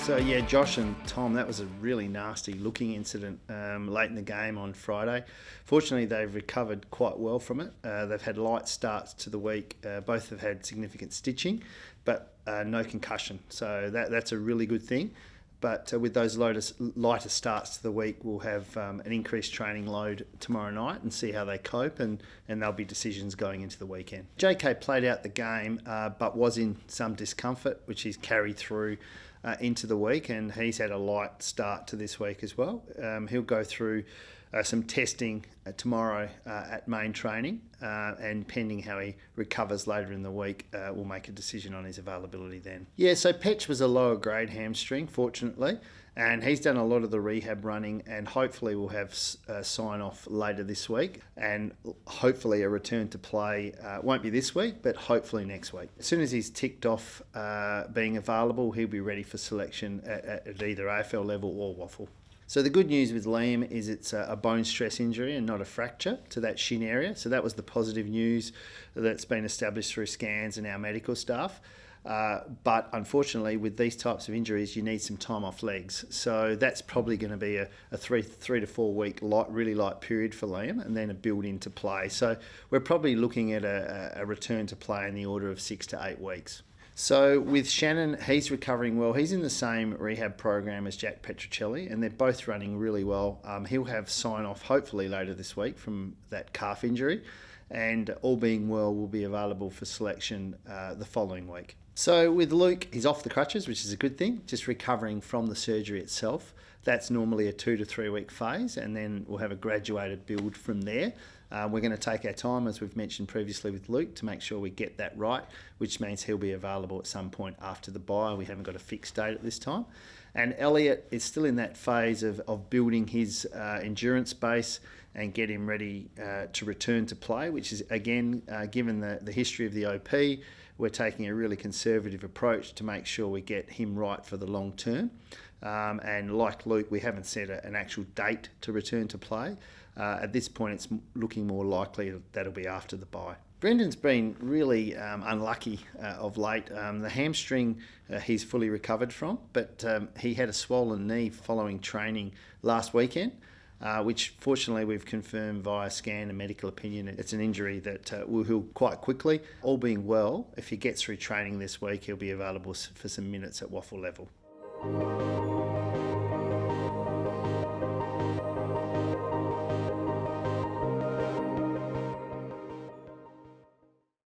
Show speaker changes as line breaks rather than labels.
So yeah, Josh and Tom, that was a really nasty looking incident late in the game on Friday. Fortunately, they've recovered quite well from it. They've had light starts to the week. Both have had significant stitching, but no concussion. So that's a really good thing. But with those lighter starts to the week, we'll have an increased training load tomorrow night and see how they cope, and there'll be decisions going into the weekend. JK played out the game, but was in some discomfort, which he's carried through into the week, and he's had a light start to this week as well. He'll go through some testing tomorrow at main training, and pending how he recovers later in the week, we'll make a decision on his availability then. Yeah, so Petch was a lower grade hamstring, fortunately, and he's done a lot of the rehab running, and hopefully we'll have a sign off later this week, and hopefully a return to play won't be this week, but hopefully next week. As soon as he's ticked off being available, he'll be ready for selection at either AFL level or WAFL. So the good news with Liam is it's a bone stress injury and not a fracture to that shin area. So that was the positive news that's been established through scans and our medical staff. But unfortunately, with these types of injuries, you need some time off legs. So that's probably going to be a 3 to 4 week really light period for Liam, and then a build into play. So we're probably looking at a return to play in the order of 6 to 8 weeks. So with Shannon, he's recovering well. He's in the same rehab program as Jack Petrocelli, and they're both running really well. He'll have sign-off hopefully later this week from that calf injury, and all being well, will be available for selection the following week. So with Luke, he's off the crutches, which is a good thing, just recovering from the surgery itself. That's normally a 2 to 3 week phase, and then we'll have a graduated build from there. We're going to take our time, as we've mentioned previously with Luke, to make sure we get that right, which means he'll be available at some point after the bye. We haven't got a fixed date at this time. And Elliott is still in that phase of building his endurance base and get him ready to return to play, which is, again, given the history of the OP, we're taking a really conservative approach to make sure we get him right for the long term. And like Luke, we haven't set an actual date to return to play. At this point, it's looking more likely that it'll be after the bye. Brenden's been really unlucky of late. The hamstring he's fully recovered from, but he had a swollen knee following training last weekend, which fortunately we've confirmed via scan and medical opinion. It's an injury that will heal quite quickly. All being well, if he gets through training this week, he'll be available for some minutes at WAFL level.